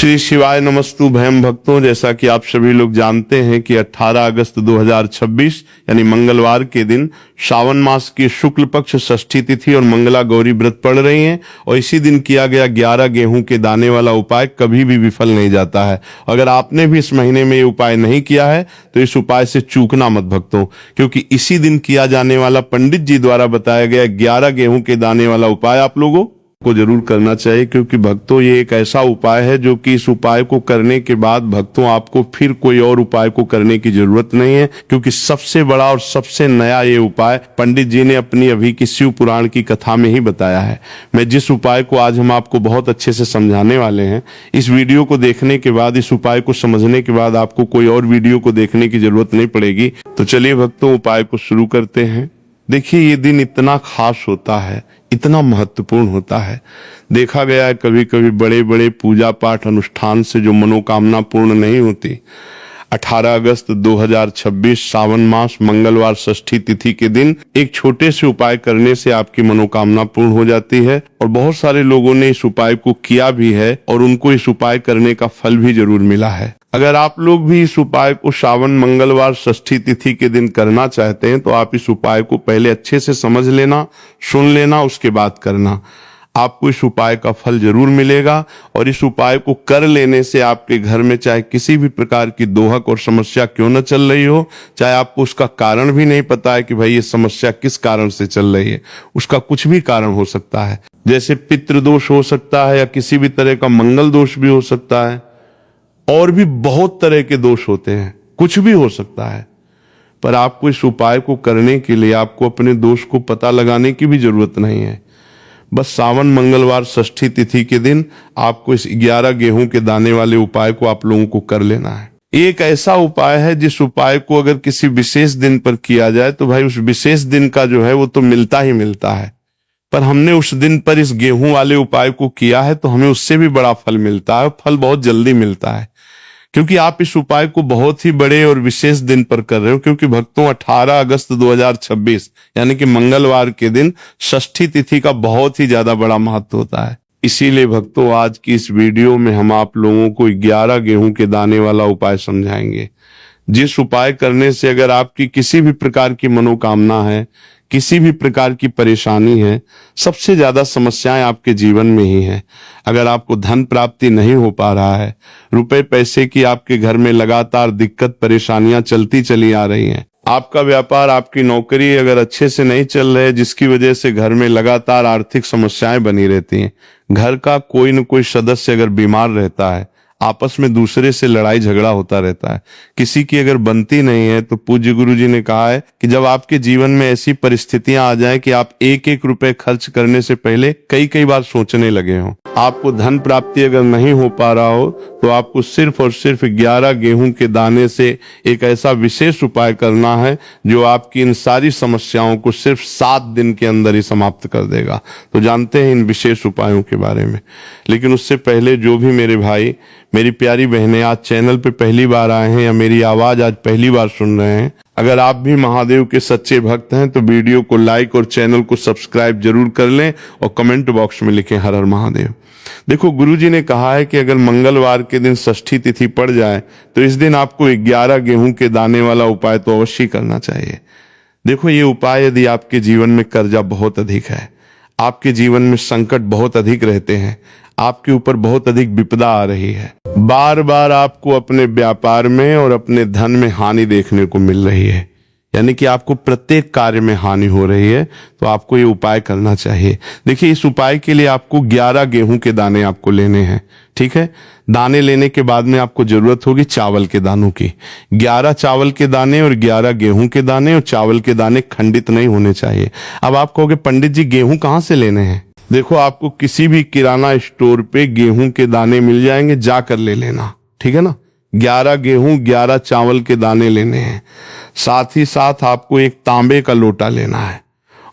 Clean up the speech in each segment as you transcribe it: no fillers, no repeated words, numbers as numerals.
श्री शिवाय नमस्तु भयम भक्तों। जैसा कि आप सभी लोग जानते हैं कि 18 अगस्त 2026 यानी मंगलवार के दिन श्रावण मास की शुक्ल पक्ष षष्ठी तिथि और मंगला गौरी व्रत पड़ रही हैं और इसी दिन किया गया 11 गेहूं के दाने वाला उपाय कभी भी विफल नहीं जाता है। अगर आपने भी इस महीने में ये उपाय नहीं किया है तो इस उपाय से चूकना मत भक्तों, क्योंकि इसी दिन किया जाने वाला पंडित जी द्वारा बताया गया 11 गेहूं के दाने वाला उपाय आप लोगों को जरूर करना चाहिए। क्योंकि भक्तों ये एक ऐसा उपाय है जो कि इस उपाय को करने के बाद भक्तों आपको फिर कोई और उपाय को करने की जरूरत नहीं है, क्योंकि सबसे बड़ा और सबसे नया ये उपाय पंडित जी ने अपनी अभी की शिव पुराण की कथा में ही बताया है। मैं जिस उपाय को आज हम आपको बहुत अच्छे से समझाने वाले हैं, इस वीडियो को देखने के बाद, इस उपाय को समझने के बाद आपको कोई और वीडियो को देखने की जरूरत नहीं पड़ेगी। तो चलिए भक्तों उपाय को शुरू करते हैं। देखिए ये दिन इतना खास होता है, इतना महत्वपूर्ण होता है। देखा गया है कभी कभी बड़े बड़े पूजा पाठ अनुष्ठान से जो मनोकामना पूर्ण नहीं होती। 18 अगस्त 2026 सावन मास मंगलवार षष्ठी तिथि के दिन एक छोटे से उपाय करने से आपकी मनोकामना पूर्ण हो जाती है और बहुत सारे लोगों ने इस उपाय को किया भी है और उनको इस उपाय करने का फल भी जरूर मिला है। अगर आप लोग भी इस उपाय को श्रावण मंगलवार षष्ठी तिथि के दिन करना चाहते हैं तो आप इस उपाय को पहले अच्छे से समझ लेना, सुन लेना, उसके बाद करना। आपको इस उपाय का फल जरूर मिलेगा और इस उपाय को कर लेने से आपके घर में चाहे किसी भी प्रकार की दोहक और समस्या क्यों न चल रही हो, चाहे आपको उसका कारण भी नहीं पता है कि भाई ये समस्या किस कारण से चल रही है, उसका कुछ भी कारण हो सकता है। जैसे पितृदोष हो सकता है या किसी भी तरह का मंगल दोष भी हो सकता है, और भी बहुत तरह के दोष होते हैं, कुछ भी हो सकता है। पर आपको इस उपाय को करने के लिए आपको अपने दोष को पता लगाने की भी जरूरत नहीं है। बस सावन मंगलवार षष्ठी तिथि के दिन आपको इस 11 गेहूं के दाने वाले उपाय को आप लोगों को कर लेना है। एक ऐसा उपाय है जिस उपाय को अगर किसी विशेष दिन पर किया जाए तो भाई उस विशेष दिन का जो है वो तो मिलता ही मिलता है। पर हमने उस दिन पर इस गेहूं वाले उपाय को किया है तो हमें उससे भी बड़ा फल मिलता है, फल बहुत जल्दी मिलता है। क्योंकि आप इस उपाय को बहुत ही बड़े और विशेष दिन पर कर रहे हो, क्योंकि भक्तों 18 अगस्त 2026 यानी कि मंगलवार के दिन षष्ठी तिथि का बहुत ही ज्यादा बड़ा महत्व होता है। इसीलिए भक्तों आज की इस वीडियो में हम आप लोगों को 11 गेहूं के दाने वाला उपाय समझाएंगे, जिस उपाय करने से अगर आपकी किसी भी प्रकार की मनोकामना है, किसी भी प्रकार की परेशानी है, सबसे ज्यादा समस्याएं आपके जीवन में ही है। अगर आपको धन प्राप्ति नहीं हो पा रहा है, रुपए पैसे की आपके घर में लगातार दिक्कत परेशानियां चलती चली आ रही हैं, आपका व्यापार, आपकी नौकरी अगर अच्छे से नहीं चल रहे, जिसकी वजह से घर में लगातार आर्थिक समस्याएं बनी रहती हैं, घर का कोई न कोई सदस्य अगर बीमार रहता है, आपस में दूसरे से लड़ाई झगड़ा होता रहता है, किसी की अगर बनती नहीं है, तो पूज्य गुरु जी ने कहा है कि जब आपके जीवन में ऐसी परिस्थितियां आ जाएं कि आप एक एक रुपए खर्च करने से पहले कई कई बार सोचने लगे हो, आपको धन प्राप्ति अगर नहीं हो पा रहा हो, तो आपको सिर्फ और सिर्फ 11 गेहूं के दाने से एक ऐसा विशेष उपाय करना है जो आपकी इन सारी समस्याओं को सिर्फ 7 दिन के अंदर ही समाप्त कर देगा। तो जानते हैं इन विशेष उपायों के बारे में, लेकिन उससे पहले जो भी मेरे भाई, मेरी प्यारी बहनें आज चैनल पे पहली बार आए हैं या मेरी आवाज आज पहली बार सुन रहे हैं, अगर आप भी महादेव के सच्चे भक्त हैं तो वीडियो को लाइक और चैनल को सब्सक्राइब जरूर कर लें और कमेंट बॉक्स में लिखें हर हर महादेव। देखो गुरुजी ने कहा है कि अगर मंगलवार के दिन षष्ठी तिथि पड़ जाए तो इस दिन आपको 11 गेहूं के दाने वाला उपाय तो अवश्य करना चाहिए। देखो ये उपाय, यदि आपके जीवन में कर्जा बहुत अधिक है, आपके जीवन में संकट बहुत अधिक रहते हैं, आपके ऊपर बहुत अधिक विपदा आ रही है, बार बार आपको अपने व्यापार में और अपने धन में हानि देखने को मिल रही है, यानी कि आपको प्रत्येक कार्य में हानि हो रही है, तो आपको ये उपाय करना चाहिए। देखिए इस उपाय के लिए आपको 11 गेहूं के दाने आपको लेने हैं, ठीक है। दाने लेने के बाद में आपको जरूरत होगी चावल के दानों की। 11 चावल के दाने और 11 गेहूं के दाने, और चावल के दाने खंडित नहीं होने चाहिए। अब आप कहोगे पंडित जी गेहूं कहाँ से लेने हैं? देखो आपको किसी भी किराना स्टोर पे गेहूं के दाने मिल जाएंगे, जाकर ले लेना, ठीक है ना। 11 गेहूं 11 चावल के दाने लेने हैं। साथ ही साथ आपको एक तांबे का लोटा लेना है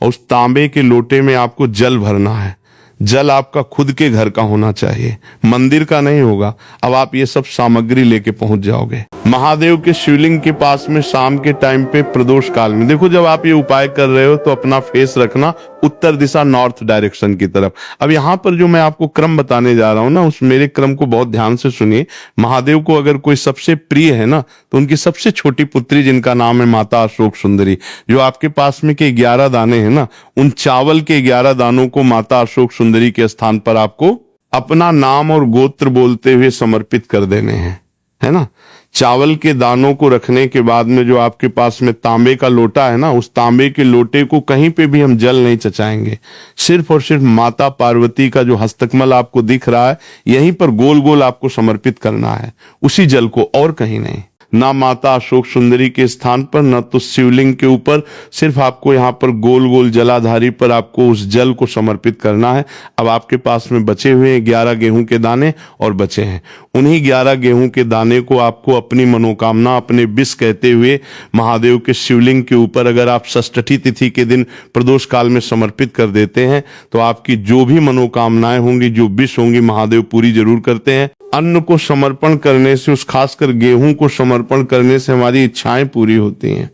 और उस तांबे के लोटे में आपको जल भरना है। जल आपका खुद के घर का होना चाहिए, मंदिर का नहीं होगा। अब आप ये सब सामग्री लेके पहुंच जाओगे महादेव के शिवलिंग के पास में शाम के टाइम पे प्रदोष काल में। देखो जब आप ये उपाय कर रहे हो तो अपना फेस रखना उत्तर दिशा, नॉर्थ डायरेक्शन की तरफ। अब यहाँ पर जो मैं आपको क्रम बताने जा रहा हूँ ना, उस मेरे क्रम को बहुत ध्यान से सुनिए। महादेव को अगर कोई सबसे प्रिय है ना, तो उनकी सबसे छोटी पुत्री जिनका नाम है माता अशोक सुंदरी, जो आपके पास में के 11 दाने हैं ना, उन चावल के 11 दानों को माता अशोक सुंदरी के स्थान पर आपको अपना नाम और गोत्र बोलते हुए समर्पित कर देने हैं, है ना। चावल के दानों को रखने के बाद में जो आपके पास में तांबे का लोटा है ना, उस तांबे के लोटे को कहीं पे भी हम जल नहीं चचाएंगे, सिर्फ और सिर्फ माता पार्वती का जो हस्तकमल आपको दिख रहा है यहीं पर गोल गोल आपको समर्पित करना है, उसी जल को, और कहीं नहीं। ना माता अशोक सुंदरी के स्थान पर, न तो शिवलिंग के ऊपर, सिर्फ आपको यहाँ पर गोल गोल जलाधारी पर आपको उस जल को समर्पित करना है। अब आपके पास में बचे हुए 11 गेहूं के दाने और बचे हैं, उन्हीं 11 गेहूं के दाने को आपको अपनी मनोकामना, अपने विष कहते हुए महादेव के शिवलिंग के ऊपर अगर आप षष्ठी तिथि के दिन प्रदोष काल में समर्पित कर देते हैं तो आपकी जो भी मनोकामनाएं होंगी, जो विष होंगी, महादेव पूरी जरूर करते हैं। अन्न को समर्पण करने से, उस खासकर गेहूं को समर्पण करने से हमारी इच्छाएं पूरी होती हैं।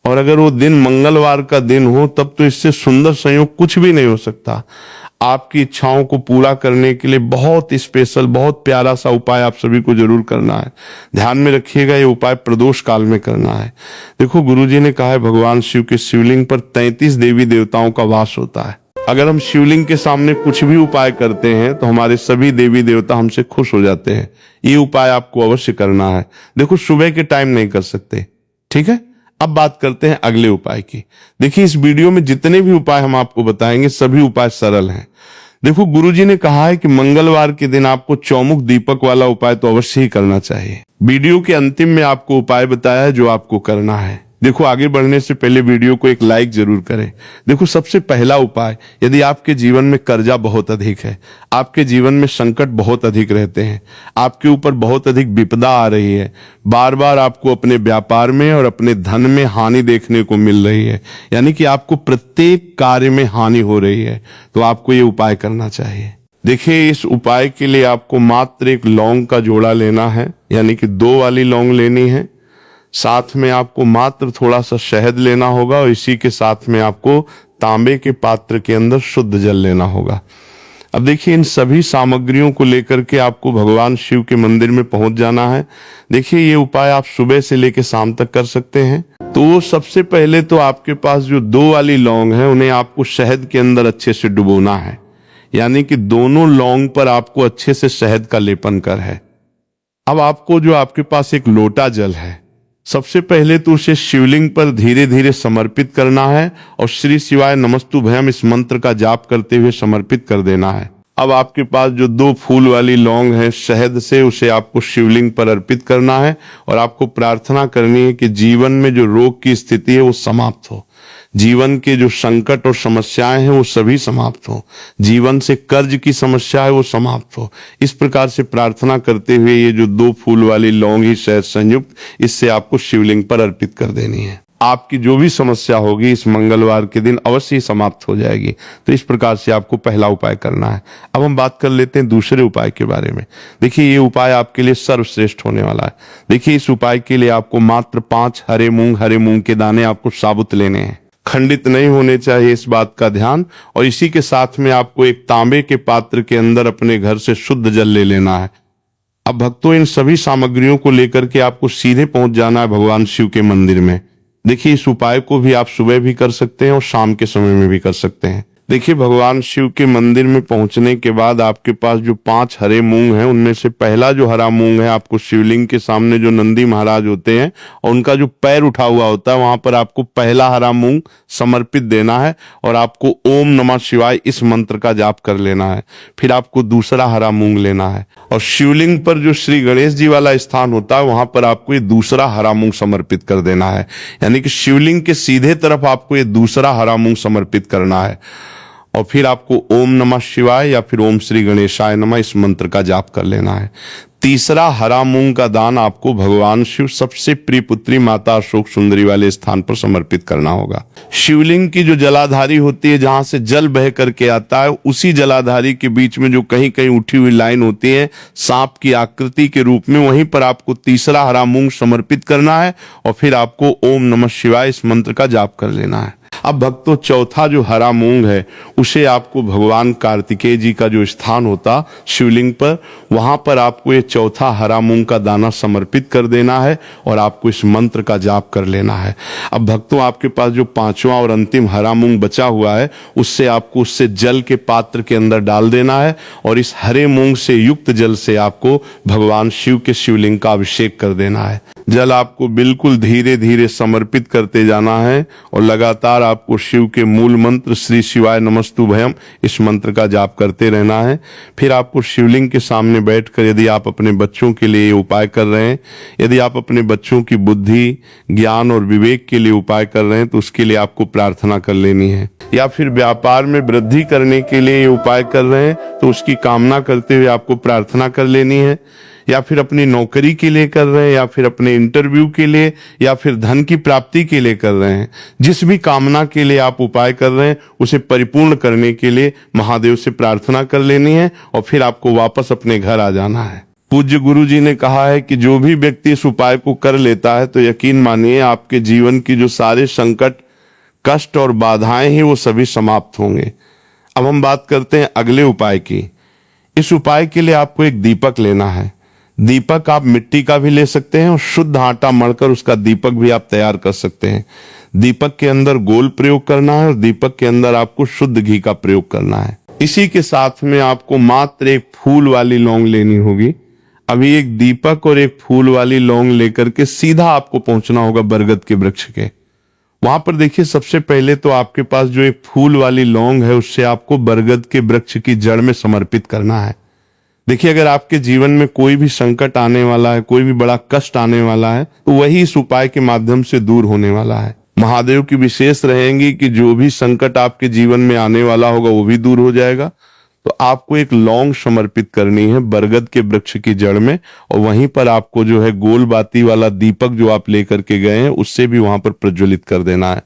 और अगर वो दिन मंगलवार का दिन हो तब तो इससे सुंदर संयोग कुछ भी नहीं हो सकता। आपकी इच्छाओं को पूरा करने के लिए बहुत स्पेशल, बहुत प्यारा सा उपाय आप सभी को जरूर करना है। ध्यान में रखिएगा, ये उपाय प्रदोष काल में करना है। देखो गुरुजी ने कहा है भगवान शिव के शिवलिंग पर 33 देवी देवताओं का वास होता है। अगर हम शिवलिंग के सामने कुछ भी उपाय करते हैं तो हमारे सभी देवी देवता हमसे खुश हो जाते हैं। ये उपाय आपको अवश्य करना है। देखो सुबह के टाइम नहीं कर सकते, ठीक है। अब बात करते हैं अगले उपाय की। देखिए इस वीडियो में जितने भी उपाय हम आपको बताएंगे सभी उपाय सरल हैं। देखो गुरुजी ने कहा है कि मंगलवार के दिन आपको चौमुख दीपक वाला उपाय तो अवश्य ही करना चाहिए। वीडियो के अंतिम में आपको उपाय बताया है जो आपको करना है। देखो आगे बढ़ने से पहले वीडियो को एक लाइक जरूर करें। देखो सबसे पहला उपाय, यदि आपके जीवन में कर्जा बहुत अधिक है, आपके जीवन में संकट बहुत अधिक रहते हैं, आपके ऊपर बहुत अधिक विपदा आ रही है, बार बार आपको अपने व्यापार में और अपने धन में हानि देखने को मिल रही है, यानी कि आपको प्रत्येक कार्य में हानि हो रही है, तो आपको ये उपाय करना चाहिए। देखिए इस उपाय के लिए आपको मात्र एक लौंग का जोड़ा लेना है, यानी कि 2 वाली लौंग लेनी है। साथ में आपको मात्र थोड़ा सा शहद लेना होगा और इसी के साथ में आपको तांबे के पात्र के अंदर शुद्ध जल लेना होगा। अब देखिए इन सभी सामग्रियों को लेकर के आपको भगवान शिव के मंदिर में पहुंच जाना है। देखिए ये उपाय आप सुबह से लेकर शाम तक कर सकते हैं। तो सबसे पहले तो आपके पास जो 2 वाली लौंग है उन्हें आपको शहद के अंदर अच्छे से डुबोना है, यानी कि दोनों लौंग पर आपको अच्छे से शहद का लेपन कर है। अब आपको जो आपके पास एक लोटा जल है, सबसे पहले तो उसे शिवलिंग पर धीरे धीरे समर्पित करना है और श्री शिवाय नमस्तुभ्यम इस मंत्र का जाप करते हुए समर्पित कर देना है। अब आपके पास जो 2 फूल वाली लौंग है शहद से, उसे आपको शिवलिंग पर अर्पित करना है और आपको प्रार्थना करनी है कि जीवन में जो रोग की स्थिति है वो समाप्त हो, जीवन के जो संकट और समस्याएं हैं वो सभी समाप्त हो, जीवन से कर्ज की समस्या है वो समाप्त हो। इस प्रकार से प्रार्थना करते हुए ये जो 2 फूल वाली लौंग ही शहद संयुक्त, इससे आपको शिवलिंग पर अर्पित कर देनी है। आपकी जो भी समस्या होगी इस मंगलवार के दिन अवश्य ही समाप्त हो जाएगी। तो इस प्रकार से आपको पहला उपाय करना है। अब हम बात कर लेते हैं दूसरे उपाय के बारे में। देखिए ये उपाय आपके लिए सर्वश्रेष्ठ होने वाला है। देखिए इस उपाय के लिए आपको मात्र 5 हरे मूंग के दाने आपको साबुत लेने हैं, खंडित नहीं होने चाहिए, इस बात का ध्यान। और इसी के साथ में आपको एक तांबे के पात्र के अंदर अपने घर से शुद्ध जल ले लेना है। अब भक्तों इन सभी सामग्रियों को लेकर के आपको सीधे पहुंच जाना है भगवान शिव के मंदिर में। देखिए इस उपाय को भी आप सुबह भी कर सकते हैं और शाम के समय में भी कर सकते हैं। देखिए भगवान शिव के मंदिर में पहुंचने के बाद आपके पास जो 5 हरे मूंग हैं उनमें से पहला जो हरा मूंग है आपको शिवलिंग के सामने जो नंदी महाराज होते हैं और उनका जो पैर उठा हुआ होता है वहां पर आपको पहला हरा मूंग समर्पित देना है और आपको ओम नमः शिवाय इस मंत्र का जाप कर लेना है। फिर आपको दूसरा हरा मूंग लेना है और शिवलिंग पर जो श्री गणेश जी वाला स्थान होता है वहां पर आपको ये दूसरा हरा मूंग समर्पित कर देना है, यानी कि शिवलिंग के सीधे तरफ आपको ये दूसरा हरा मूंग समर्पित करना है। और फिर आपको ओम नमः शिवाय या फिर ओम श्री गणेशाय नमः इस मंत्र का जाप कर लेना है। तीसरा, हरा मूंग का दान आपको भगवान शिव सबसे प्रिय पुत्री माता अशोक सुंदरी वाले स्थान पर समर्पित करना होगा। शिवलिंग की जो जलाधारी होती है, जहां से जल बह करके आता है, उसी जलाधारी के बीच में जो कहीं कहीं उठी हुई लाइन होती है सांप की आकृति के रूप में, वहीं पर आपको तीसरा हरा मूंग समर्पित करना है और फिर आपको ओम नमः शिवाय इस मंत्र का जाप कर लेना है। अब भक्तों, चौथा जो हरा मूंग है उसे आपको भगवान कार्तिकेय जी का जो स्थान होता शिवलिंग पर, वहां पर आपको ये चौथा हरा मूंग का दाना समर्पित कर देना है और आपको इस मंत्र का जाप कर लेना है। अब भक्तों, आपके पास जो पांचवा और अंतिम हरा मूंग बचा हुआ है उससे आपको उससे जल के पात्र के अंदर डाल देना है और इस हरे मूंग से युक्त जल से आपको भगवान शिव के शिवलिंग का अभिषेक कर देना है। जल आपको बिल्कुल धीरे धीरे समर्पित करते जाना है और लगातार आपको शिव के मूल मंत्र श्री शिवाय नमस्तुभयम इस मंत्र का जाप करते रहना है। फिर आपको शिवलिंग के सामने बैठकर, यदि आप अपने बच्चों के लिए उपाय कर रहे हैं, यदि आप अपने बच्चों की बुद्धि, ज्ञान और विवेक के लिए उपाय कर रहे हैं तो उसके लिए आपको प्रार्थना कर लेनी है। या फिर व्यापार में वृद्धि करने के लिए ये उपाय कर रहे हैं तो उसकी कामना करते हुए आपको प्रार्थना कर लेनी है। या फिर अपनी नौकरी के लिए कर रहे हैं, या फिर अपने इंटरव्यू के लिए, या फिर धन की प्राप्ति के लिए कर रहे हैं, जिस भी कामना के लिए आप उपाय कर रहे हैं उसे परिपूर्ण करने के लिए महादेव से प्रार्थना कर लेनी है और फिर आपको वापस अपने घर आ जाना है। पूज्य गुरु जी ने कहा है कि जो भी व्यक्ति इस उपाय को कर लेता है तो यकीन मानिए आपके जीवन की जो सारे संकट, कष्ट और बाधाएं हैं वो सभी समाप्त होंगे। अब हम बात करते हैं अगले उपाय की। इस उपाय के लिए आपको एक दीपक लेना है। दीपक आप मिट्टी का भी ले सकते हैं और शुद्ध आटा मढ़कर उसका दीपक भी आप तैयार कर सकते हैं। दीपक के अंदर गोल प्रयोग करना है और दीपक के अंदर आपको शुद्ध घी का प्रयोग करना है। इसी के साथ में आपको मात्र एक फूल वाली लौंग लेनी होगी। अभी एक दीपक और एक फूल वाली लौंग लेकर के सीधा आपको पहुंचना होगा बरगद के वृक्ष के। वहां पर देखिए, सबसे पहले तो आपके पास जो एक फूल वाली लौंग है उससे आपको बरगद के वृक्ष की जड़ में समर्पित करना है। देखिए, अगर आपके जीवन में कोई भी संकट आने वाला है, कोई भी बड़ा कष्ट आने वाला है, तो वही इस उपाय के माध्यम से दूर होने वाला है। महादेव की विशेष रहेंगी कि जो भी संकट आपके जीवन में आने वाला होगा वो भी दूर हो जाएगा। तो आपको एक लौंग समर्पित करनी है बरगद के वृक्ष की जड़ में और वहीं पर आपको जो है गोल बाती वाला दीपक जो आप लेकर के गए हैं उससे भी वहां पर प्रज्वलित कर देना है।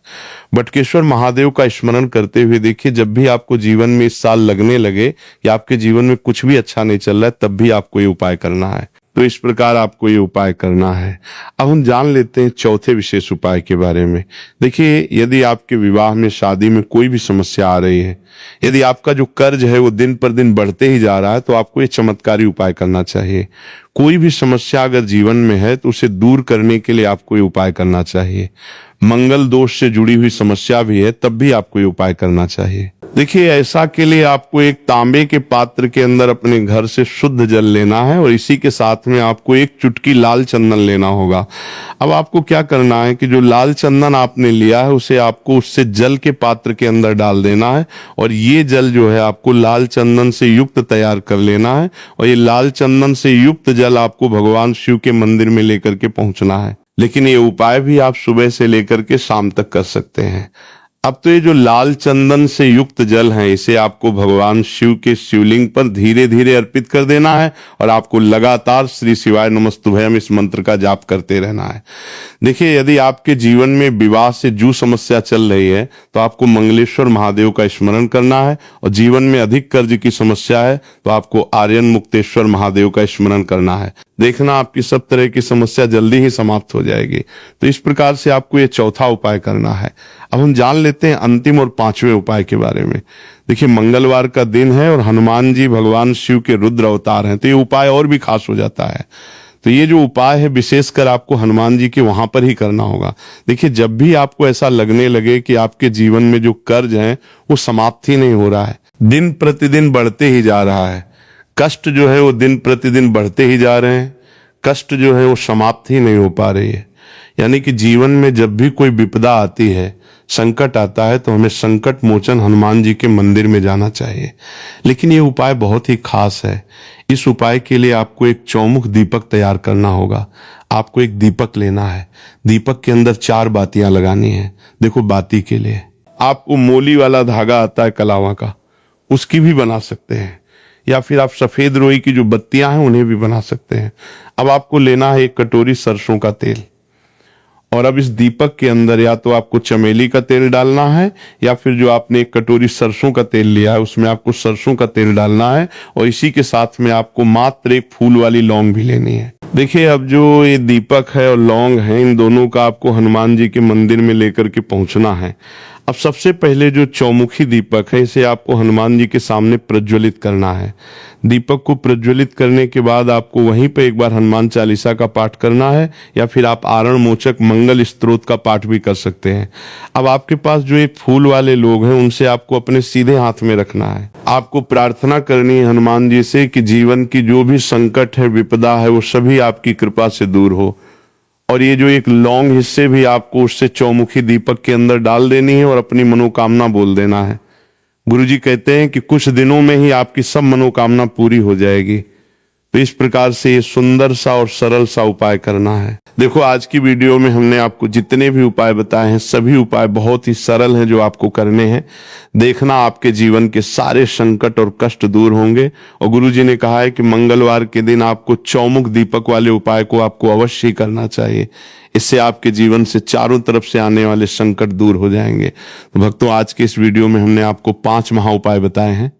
बटकेश्वर महादेव का स्मरण करते हुए देखिए, जब भी आपको जीवन में इस साल लगने लगे कि आपके जीवन में कुछ भी अच्छा नहीं चल रहा है, तब भी आपको ये उपाय करना है। तो इस प्रकार आपको ये उपाय करना है। अब हम जान लेते हैं चौथे विशेष उपाय के बारे में। देखिए, यदि आपके विवाह में, शादी में कोई भी समस्या आ रही है, यदि आपका जो कर्ज है वो दिन पर दिन बढ़ते ही जा रहा है, तो आपको ये चमत्कारी उपाय करना चाहिए। कोई भी समस्या अगर जीवन में है तो उसे दूर करने के लिए आपको ये उपाय करना चाहिए। मंगल दोष से जुड़ी हुई समस्या भी है तब भी आपको ये उपाय करना चाहिए। देखिए, ऐसा के लिए आपको एक तांबे के पात्र के अंदर अपने घर से शुद्ध जल लेना है और इसी के साथ में आपको एक चुटकी लाल चंदन लेना होगा। अब आपको क्या करना है कि जो लाल चंदन आपने लिया है उसे आपको उससे जल के पात्र के अंदर डाल देना है और ये जल जो है आपको लाल चंदन से युक्त तैयार कर लेना है और ये लाल चंदन से युक्त जल आपको भगवान शिव के मंदिर में लेकर के पहुंचना है। लेकिन ये उपाय भी आप सुबह से लेकर के शाम तक कर सकते हैं। अब तो ये जो लाल चंदन से युक्त जल है इसे आपको भगवान शिव के शिवलिंग पर धीरे धीरे अर्पित कर देना है और आपको लगातार श्री शिवाय नमस्तुभयम इस मंत्र का जाप करते रहना है। देखिए, यदि आपके जीवन में विवाह से जो समस्या चल रही है तो आपको मंगलेश्वर महादेव का स्मरण करना है और जीवन में अधिक कर्ज की समस्या है तो आपको आर्यन मुक्तेश्वर महादेव का स्मरण करना है। देखना, आपकी सब तरह की समस्या जल्दी ही समाप्त हो जाएगी। तो इस प्रकार से आपको ये चौथा उपाय करना है। अब हम जान लेते हैं अंतिम और पांचवें उपाय के बारे में। देखिए, मंगलवार का दिन है और हनुमान जी भगवान शिव के रुद्र अवतार हैं, तो ये उपाय और भी खास हो जाता है। तो ये जो उपाय है विशेषकर आपको हनुमान जी के वहां पर ही करना होगा। देखिए, जब भी आपको ऐसा लगने लगे कि आपके जीवन में जो कर्ज है वो समाप्त ही नहीं हो रहा है, दिन प्रतिदिन बढ़ते ही जा रहा है, कष्ट जो है वो दिन प्रतिदिन बढ़ते ही जा रहे हैं, कष्ट जो है वो समाप्त ही नहीं हो पा रही है, यानी कि जीवन में जब भी कोई विपदा आती है, संकट आता है, तो हमें संकट मोचन हनुमान जी के मंदिर में जाना चाहिए। लेकिन ये उपाय बहुत ही खास है। इस उपाय के लिए आपको एक चौमुख दीपक तैयार करना होगा। आपको एक दीपक लेना है, दीपक के अंदर 4 बातियां लगानी है। देखो, बाती के लिए आपको मोली वाला धागा आता है कलावा का, उसकी भी बना सकते हैं, या फिर आप सफेद रोई की जो बत्तियां हैं उन्हें भी बना सकते हैं। अब आपको लेना है 1 कटोरी सरसों का तेल, और अब इस दीपक के अंदर या तो आपको चमेली का तेल डालना है, या फिर जो आपने 1 कटोरी सरसों का तेल लिया है उसमें आपको सरसों का तेल डालना है, और इसी के साथ में आपको मात्र 1 फूल वाली लौंग भी लेनी है। देखिए, अब जो ये दीपक है और लौंग है, इन दोनों का आपको हनुमान जी के मंदिर में लेकर के पहुंचना है। अब सबसे पहले जो चौमुखी दीपक है इसे आपको हनुमान जी के सामने प्रज्वलित करना है। दीपक को प्रज्वलित करने के बाद आपको वहीं पे एक बार हनुमान चालीसा का पाठ करना है, या फिर आप आरण मोचक मंगल स्तोत्र का पाठ भी कर सकते हैं। अब आपके पास जो एक फूल वाले लोग हैं उनसे आपको अपने सीधे हाथ में रखना है। आपको प्रार्थना करनी है हनुमान जी से कि जीवन की जो भी संकट है, विपदा है, वो सभी आपकी कृपा से दूर हो। और ये जो एक लौंग हिस्से भी आपको उससे चौमुखी दीपक के अंदर डाल देनी है और अपनी मनोकामना बोल देना है। गुरुजी कहते हैं कि कुछ दिनों में ही आपकी सब मनोकामना पूरी हो जाएगी। तो इस प्रकार से ये सुंदर सा और सरल सा उपाय करना है। देखो, आज की वीडियो में हमने आपको जितने भी उपाय बताए हैं सभी उपाय बहुत ही सरल हैं जो आपको करने हैं। देखना, आपके जीवन के सारे संकट और कष्ट दूर होंगे। और गुरुजी ने कहा है कि मंगलवार के दिन आपको चौमुख दीपक वाले उपाय को आपको अवश्य ही करना चाहिए। इससे आपके जीवन से चारों तरफ से आने वाले संकट दूर हो जाएंगे। तो भक्तों, आज के इस वीडियो में हमने आपको 5 महा उपाय बताए हैं।